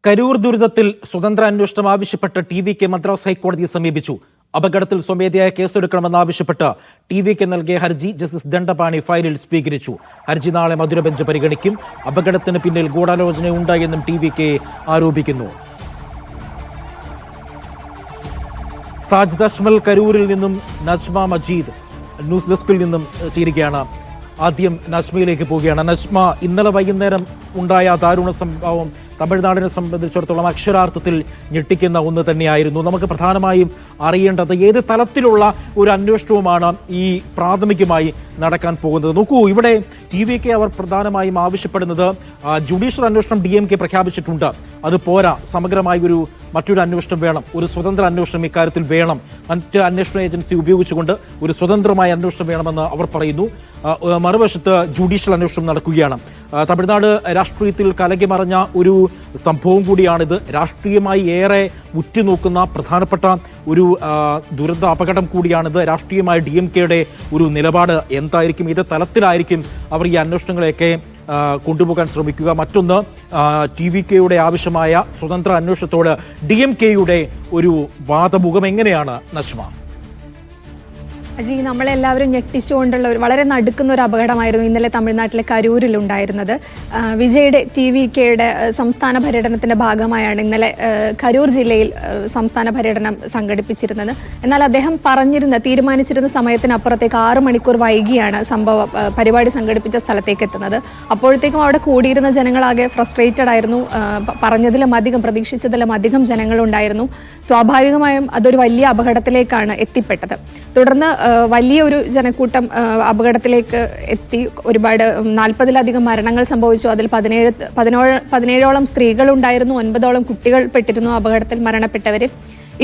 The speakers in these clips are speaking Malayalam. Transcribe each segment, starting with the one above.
കരൂർ ദുരിതത്തിൽ സ്വതന്ത്ര അന്വേഷണം ആവശ്യപ്പെട്ട് ടി.വി.കെ മദ്രാസ് ഹൈക്കോടതിയെ സമീപിച്ചു. അപകടത്തിൽ സ്വമേധയാ കേസെടുക്കണമെന്നാവശ്യപ്പെട്ട് ടി.വി.കെ നൽകിയ ഹർജി ജസ്റ്റിസ് ദണ്ഡപാണി ഫയലിൽ സ്വീകരിച്ചു. ഹർജി നാളെ മധുര ബെഞ്ച് പരിഗണിക്കും. അപകടത്തിന് പിന്നിൽ ഗൂഢാലോചനയുണ്ടായെന്നും ടി.വി.കെ ആരോപിക്കുന്നു. സാജിദ് അജ്മൽ കരൂരിൽ നിന്നും നജ്മ മജീദ് ന്യൂസ് ഡെസ്കിൽ നിന്നും ചേരുകയാണ്. ആദ്യം നജ്മയിലേക്ക് പോവുകയാണ്. നജ്മ, ഇന്നലെ വൈകുന്നേരം ഉണ്ടായ ദാരുണ സംഭവം തമിഴ്നാടിനെ സംബന്ധിച്ചിടത്തോളം അക്ഷരാർത്ഥത്തിൽ ഞെട്ടിക്കുന്ന ഒന്ന് തന്നെയായിരുന്നു. നമുക്ക് പ്രധാനമായും അറിയേണ്ടത് ഏത് തലത്തിലുള്ള ഒരു അന്വേഷണവുമാണ് ഈ പ്രാഥമികമായി നടക്കാൻ പോകുന്നത്. നോക്കൂ, ഇവിടെ ടി.വി.കെ അവർ പ്രധാനമായും ആവശ്യപ്പെടുന്നത് ജുഡീഷ്യൽ അന്വേഷണം DMK പ്രഖ്യാപിച്ചിട്ടുണ്ട്. അത് പോരാ, സമഗ്രമായ മറ്റൊരു അന്വേഷണം വേണം, ഒരു സ്വതന്ത്ര അന്വേഷണം ഇക്കാര്യത്തിൽ വേണം. മറ്റ് അന്വേഷണ ഏജൻസി ഉപയോഗിച്ചുകൊണ്ട് ഒരു സ്വതന്ത്രമായ അന്വേഷണം വേണമെന്ന് അവർ പറയുന്നു. മറുവശത്ത് ജുഡീഷ്യൽ അന്വേഷണം നടക്കുകയാണ്. തമിഴ്നാട് രാഷ്ട്രീയത്തിൽ കലകിമറിഞ്ഞ ഒരു സംഭവം കൂടിയാണിത്. രാഷ്ട്രീയമായി ഏറെ ഉറ്റുനോക്കുന്ന പ്രധാനപ്പെട്ട ഒരു ദുരന്ത അപകടം കൂടിയാണിത്. രാഷ്ട്രീയമായ DMKയുടെ ഒരു നിലപാട് എന്തായിരിക്കും, ഏത് തലത്തിലായിരിക്കും അവർ ഈ അന്വേഷണങ്ങളെയൊക്കെ കൊണ്ടുപോകാൻ ശ്രമിക്കുക? മറ്റൊന്ന്, ടി.വി.കെയുടെ ആവശ്യമായ സ്വതന്ത്ര അന്വേഷണത്തോട് DMKയുടെ ഒരു വാദമുഖം എങ്ങനെയാണ് നജ്മ? അജി, നമ്മളെല്ലാവരും ഞെട്ടിച്ചുകൊണ്ടുള്ള വളരെ നടുക്കുന്ന ഒരു അപകടമായിരുന്നു ഇന്നലെ തമിഴ്നാട്ടിലെ കരൂരിൽ ഉണ്ടായിരുന്നത്. വിജയുടെ ടി.വി.കെയുടെ സംസ്ഥാന പര്യടനത്തിന്റെ ഭാഗമായാണ് ഇന്നലെ കരൂർ ജില്ലയിൽ സംസ്ഥാന പര്യടനം സംഘടിപ്പിച്ചിരുന്നത്. എന്നാൽ അദ്ദേഹം തീരുമാനിച്ചിരുന്ന സമയത്തിനപ്പുറത്തേക്ക് 6 മണിക്കൂർ വൈകിയാണ് പരിപാടി സംഘടിപ്പിച്ച സ്ഥലത്തേക്ക് എത്തുന്നത്. അപ്പോഴത്തേക്കും അവിടെ കൂടിയിരുന്ന ജനങ്ങളാകെ ഫ്രസ്ട്രേറ്റഡ് ആയിരുന്നു. പറഞ്ഞതിലും അധികം, പ്രതീക്ഷിച്ചതിലും അധികം ജനങ്ങളുണ്ടായിരുന്നു. സ്വാഭാവികമായും അതൊരു വലിയ അപകടത്തിലേക്കാണ് എത്തിപ്പെട്ടത്. തുടർന്ന് വലിയൊരു ജനക്കൂട്ടം അപകടത്തിലേക്ക് എത്തി. ഒരുപാട് 40-ലധികം മരണങ്ങൾ സംഭവിച്ചു. അതിൽ 17ഓളം സ്ത്രീകളുണ്ടായിരുന്നു, 9ഓളം കുട്ടികൾ പെട്ടിരുന്നു അപകടത്തിൽ മരണപ്പെട്ടവരിൽ.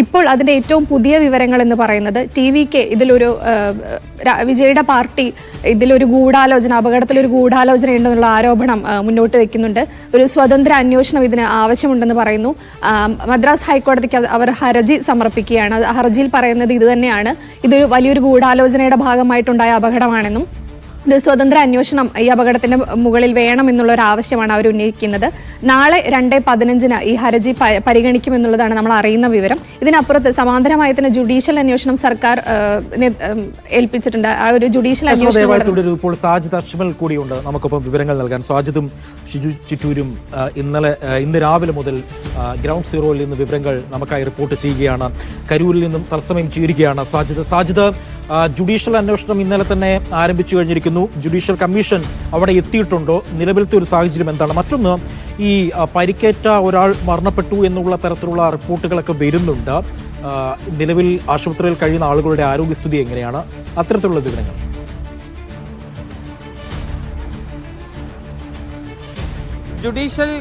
ഇപ്പോൾ അതിന്റെ ഏറ്റവും പുതിയ വിവരങ്ങൾ എന്ന് പറയുന്നത് ടി.വി.കെ വിജയുടെ പാർട്ടി ഇതിലൊരു അപകടത്തിലൊരു ഗൂഢാലോചന ഉണ്ടെന്നുള്ള ആരോപണം മുന്നോട്ട് വെക്കുന്നുണ്ട്. ഒരു സ്വതന്ത്ര അന്വേഷണം ഇതിന് ആവശ്യമുണ്ടെന്ന് പറയുന്നു. മദ്രാസ് ഹൈക്കോടതിക്ക് അവർ ഹർജി സമർപ്പിക്കുകയാണ്. ഹർജിയിൽ പറയുന്നത് ഇത് തന്നെയാണ്, ഇതൊരു വലിയൊരു ഗൂഢാലോചനയുടെ ഭാഗമായിട്ടുണ്ടായ അപകടമാണെന്നും ഇത് സ്വതന്ത്ര അന്വേഷണം ഈ അപകടത്തിന്റെ മുകളിൽ വേണം എന്നുള്ള ഒരു ആവശ്യമാണ് അവർ ഉന്നയിക്കുന്നത്. നാളെ 2:15 ഈ ഹർജി പരിഗണിക്കുമെന്നുള്ളതാണ് നമ്മൾ അറിയുന്ന വിവരം. ഇതിനപ്പുറത്ത് സമാന്തരമായി തന്നെ ജുഡീഷ്യൽ അന്വേഷണം സർക്കാർ ഏൽപ്പിച്ചിട്ടുണ്ട്. ആ ഒരു ജുഡീഷ്യൽ അന്വേഷണം ഇപ്പോൾ സാജിദ് അജ്മൽ കൂടിയുണ്ട് നമുക്കൊപ്പം വിവരങ്ങൾ നൽകാൻ. സാജിദും ഷിജു ചിറ്റൂരും ഇന്ന് രാവിലെ മുതൽ ഗ്രൗണ്ട് സീറോയിൽ നിന്ന് വിവരങ്ങൾ നമുക്കായി റിപ്പോർട്ട് ചെയ്യുകയാണ്. കരൂരിൽ നിന്നും തത്സമയം ചേരുകയാണ് സാജിദ്. ജുഡീഷ്യൽ അന്വേഷണം ഇന്നലെ തന്നെ ആരംഭിച്ചു കഴിഞ്ഞിരിക്കുന്നു. ജുഡീഷ്യൽ കമ്മീഷൻ അവിടെ എത്തിയിട്ടുണ്ടോ? നിലവിലത്തെ ഒരു സാഹചര്യം എന്താണ്? മറ്റൊന്ന്, ഈ പരിക്കേറ്റ ഒരാൾ മരണപ്പെട്ടു എന്നുള്ള തരത്തിലുള്ള റിപ്പോർട്ടുകളൊക്കെ വരുന്നുണ്ട്. നിലവിൽ ആശുപത്രിയിൽ കഴിയുന്ന ആളുകളുടെ ആരോഗ്യസ്ഥിതി എങ്ങനെയാണ്? അത്തരത്തിലുള്ള വിവരങ്ങൾ. ജുഡീഷ്യൽ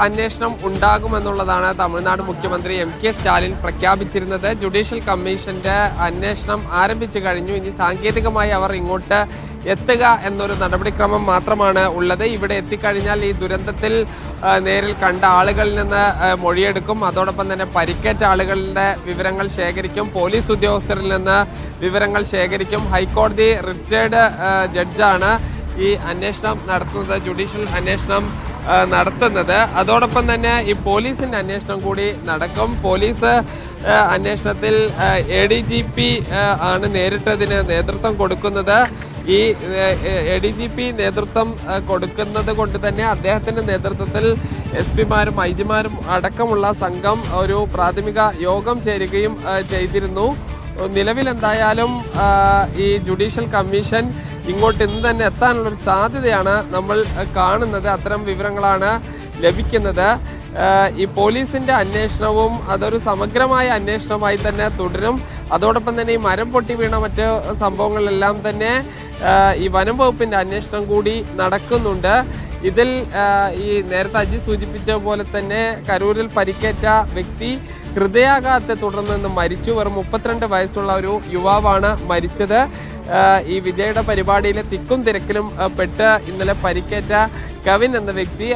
അന്വേഷണം ഉണ്ടാകുമെന്നുള്ളതാണ് തമിഴ്നാട് മുഖ്യമന്ത്രി M.K. സ്റ്റാലിൻ പ്രഖ്യാപിച്ചിരുന്നത്. ജുഡീഷ്യൽ കമ്മീഷന്റെ അന്വേഷണം ആരംഭിച്ചു കഴിഞ്ഞു. ഇനി സാങ്കേതികമായി അവർ ഇങ്ങോട്ട് എത്തുക എന്നൊരു നടപടിക്രമം മാത്രമാണ് ഉള്ളത്. ഇവിടെ എത്തിക്കഴിഞ്ഞാൽ ഈ ദുരന്തത്തിൽ നേരിൽ കണ്ട ആളുകളിൽ നിന്ന് മൊഴിയെടുക്കും. അതോടൊപ്പം തന്നെ പരിക്കേറ്റ ആളുകളുടെ വിവരങ്ങൾ ശേഖരിക്കും. പോലീസ് ഉദ്യോഗസ്ഥരിൽ നിന്ന് വിവരങ്ങൾ ശേഖരിക്കും. ഹൈക്കോടതി റിട്ടയർഡ് ജഡ്ജാണ് ഈ അന്വേഷണം നടത്തുന്നത്, ജുഡീഷ്യൽ അന്വേഷണം നടത്തുന്നത്. അതോടൊപ്പം തന്നെ ഈ പോലീസിന്റെ അന്വേഷണം കൂടി നടക്കും. പോലീസ് അന്വേഷണത്തിൽ ADGP ആണ് നേരിട്ടതിന് നേതൃത്വം കൊടുക്കുന്നത്. ഈ ADGP നേതൃത്വം കൊടുക്കുന്നത് കൊണ്ട് തന്നെ അദ്ദേഹത്തിന്റെ നേതൃത്വത്തിൽ SP-മാരും IG-മാരും അടക്കമുള്ള സംഘം ഒരു പ്രാഥമിക യോഗം ചേരുകയും ചെയ്തിരുന്നു. നിലവിൽ എന്തായാലും ഈ ജുഡീഷ്യൽ കമ്മീഷൻ ഇങ്ങോട്ട് ഇന്ന് തന്നെ എത്താനുള്ളൊരു സാധ്യതയാണ് നമ്മൾ കാണുന്നത്. അത്തരം വിവരങ്ങളാണ് ലഭിക്കുന്നത്. ഈ പോലീസിന്റെ അന്വേഷണവും അതൊരു സമഗ്രമായ അന്വേഷണമായി തന്നെ തുടരും. അതോടൊപ്പം തന്നെ ഈ മരം പൊട്ടി വീണ മറ്റ് സംഭവങ്ങളെല്ലാം തന്നെ ഈ വനം വകുപ്പിന്റെ അന്വേഷണം കൂടി നടക്കുന്നുണ്ട്. ഇതിൽ ഈ നേരത്തെ അജി സൂചിപ്പിച്ച പോലെ തന്നെ കരൂരിൽ പരിക്കേറ്റ വ്യക്തി ഹൃദയാഘാതത്തെ തുടർന്ന് മരിച്ചു. വെറും 32 വയസ്സുള്ള ഒരു യുവാവാണ് മരിച്ചത്. ഈ വിജയുടെ പരിപാടിയിലെ തിക്കും തിരക്കിലും പെട്ട് ഇന്നലെ പരിക്കേറ്റ കവിൻ എന്ന വ്യക്തി,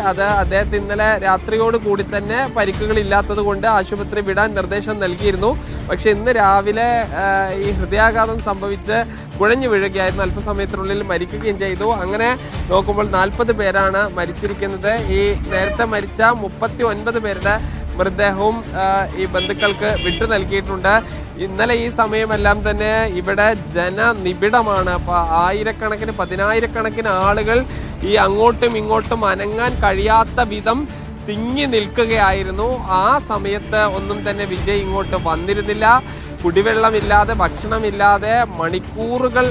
അദ്ദേഹത്തെ ഇന്നലെ രാത്രിയോട് കൂടി തന്നെ പരിക്കുകൾ ഇല്ലാത്തത് കൊണ്ട് ആശുപത്രി വിടാൻ നിർദ്ദേശം നൽകിയിരുന്നു. പക്ഷെ ഇന്ന് രാവിലെ ഈ ഹൃദയാഘാതം സംഭവിച്ച് കുഴഞ്ഞു വീഴുകയായിരുന്നു. അല്പസമയത്തിനുള്ളിൽ മരിക്കുകയും ചെയ്തു. അങ്ങനെ നോക്കുമ്പോൾ 40 പേരാണ് മരിച്ചിരിക്കുന്നത്. ഈ നേരത്തെ മരിച്ച 39 പേരുടെ മൃതദേഹവും ഈ ബന്ധുക്കൾക്ക് വിട്ടു നൽകിയിട്ടുണ്ട്. ഇന്നലെ ഈ സമയമെല്ലാം തന്നെ ഇവിടെ ജനനിബിഡമാണ്. ആയിരക്കണക്കിന് 10,000-കണക്കിന് ആളുകൾ ഈ അങ്ങോട്ടും ഇങ്ങോട്ടും അനങ്ങാൻ കഴിയാത്ത വിധം തിങ്ങി നിൽക്കുകയായിരുന്നു. ആ സമയത്ത് ഒന്നും തന്നെ വിജയ് ഇങ്ങോട്ട് വന്നിരുന്നില്ല. കുടിവെള്ളമില്ലാതെ, ഭക്ഷണമില്ലാതെ മണിക്കൂറുകൾ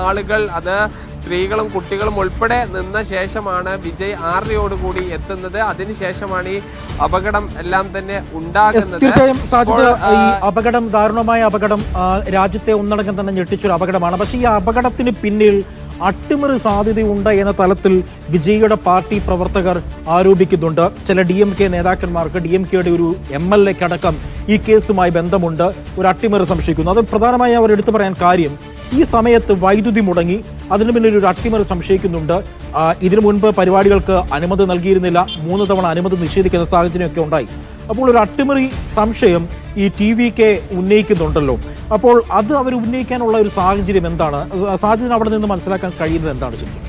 ആളുകൾ, അത് സ്ത്രീകളും കുട്ടികളും ഉൾപ്പെടെ നിന്ന ശേഷമാണ് വിജയ് 6:30 എത്തുന്നത്. അതിനുശേഷമാണ് ഈ അപകടം എല്ലാം തന്നെ ഉണ്ടാകുന്നത്. തീർച്ചയായും സാജിദ്, ഈ അപകടം, ദാരുണമായ അപകടം രാജ്യത്തെ ഒന്നടങ്കം തന്നെ ഞെട്ടിച്ചൊരു അപകടമാണ്. പക്ഷേ ഈ അപകടത്തിന് പിന്നിൽ അട്ടിമറി സാധ്യതയുണ്ട് എന്ന തലത്തിൽ വിജയിയുടെ പാർട്ടി പ്രവർത്തകർ ആരോപിക്കുന്നുണ്ട്. ചില DMK നേതാക്കന്മാർക്ക്, DMKയുടെ ഒരു MLA അടക്കം ഈ കേസുമായി ബന്ധമുണ്ട്, ഒരു അട്ടിമറി സംശയിക്കുന്നു. അത് പ്രധാനമായി അവർ എടുത്തു പറയാൻ കാര്യം, ഈ സമയത്ത് വൈദ്യുതി മുടങ്ങി, അതിനു പിന്നിൽ ഒരു അട്ടിമറി സംശയിക്കുന്നുണ്ട്. ഇതിനു മുൻപ് പരിപാടികൾക്ക് അനുമതി നൽകിയിരുന്നില്ല, 3 തവണ അനുമതി നിഷേധിക്കുന്ന സാഹചര്യമൊക്കെ ഉണ്ടായി. അപ്പോൾ ഒരു അട്ടിമറി സംശയം ഈ TVK ഉന്നയിക്കുന്നുണ്ടല്ലോ. അപ്പോൾ അത് അവർ ഉന്നയിക്കാനുള്ള ഒരു സാഹചര്യം എന്താണ്? സാഹചര്യം അവിടെ നിന്ന് മനസ്സിലാക്കാൻ കഴിയുന്നത് എന്താണ് ശരിക്കും?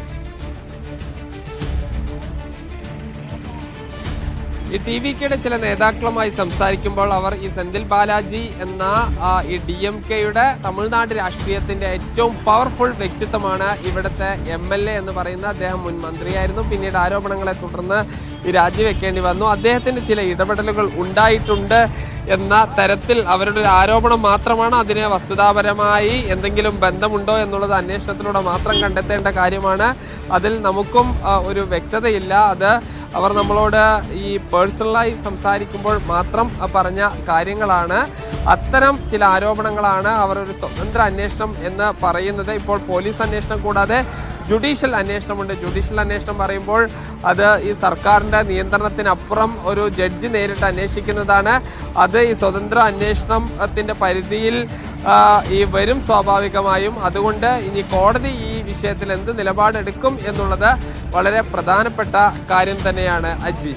ഈ TVKയുടെ ചില നേതാക്കളുമായി സംസാരിക്കുമ്പോൾ അവർ ഈ സെന്തിൽ ബാലാജി എന്ന ഈ DMKയുടെ തമിഴ്നാട് രാഷ്ട്രീയത്തിന്റെ ഏറ്റവും പവർഫുൾ വ്യക്തിത്വമാണ്, ഇവിടുത്തെ MLA എന്ന് പറയുന്ന അദ്ദേഹം മുൻ മന്ത്രിയായിരുന്നു. പിന്നീട് ആരോപണങ്ങളെ തുടർന്ന് ഈ രാജിവെക്കേണ്ടി വന്നു. അദ്ദേഹത്തിന്റെ ചില ഇടപെടലുകൾ ഉണ്ടായിട്ടുണ്ട് എന്ന തരത്തിൽ അവരുടെ ഒരു ആരോപണം മാത്രമാണ്. അതിന് വസ്തുതാപരമായി എന്തെങ്കിലും ബന്ധമുണ്ടോ എന്നുള്ളത് അന്വേഷണത്തിലൂടെ മാത്രം കണ്ടെത്തേണ്ട കാര്യമാണ്. അതിൽ നമുക്കും ഒരു വ്യക്തതയില്ല. അത് അവർ നമ്മളോട് ഈ പേഴ്സണലായി സംസാരിക്കുമ്പോൾ മാത്രം പറഞ്ഞ കാര്യങ്ങളാണ്. അത്തരം ചില ആരോപണങ്ങളാണ് അവർ ഒരു സ്വതന്ത്ര അന്വേഷണം എന്ന് പറയുന്നത്. ഇപ്പോൾ പോലീസ് അന്വേഷണം കൂടാതെ ജുഡീഷ്യൽ അന്വേഷണമുണ്ട്. ജുഡീഷ്യൽ അന്വേഷണം പറയുമ്പോൾ അത് ഈ സർക്കാരിന്റെ നിയന്ത്രണത്തിനപ്പുറം ഒരു ജഡ്ജി നേരിട്ട് അന്വേഷിക്കുന്നതാണ്. അത് ഈ സ്വതന്ത്ര അന്വേഷണത്തിന്റെ പരിധിയിൽ ഈ വരും സ്വാഭാവികമായും. അതുകൊണ്ട് ഇനി കോടതി ഈ വിഷയത്തിൽ എന്ത് നിലപാടെടുക്കും എന്നുള്ളത് വളരെ പ്രധാനപ്പെട്ട കാര്യം തന്നെയാണ്. അജി.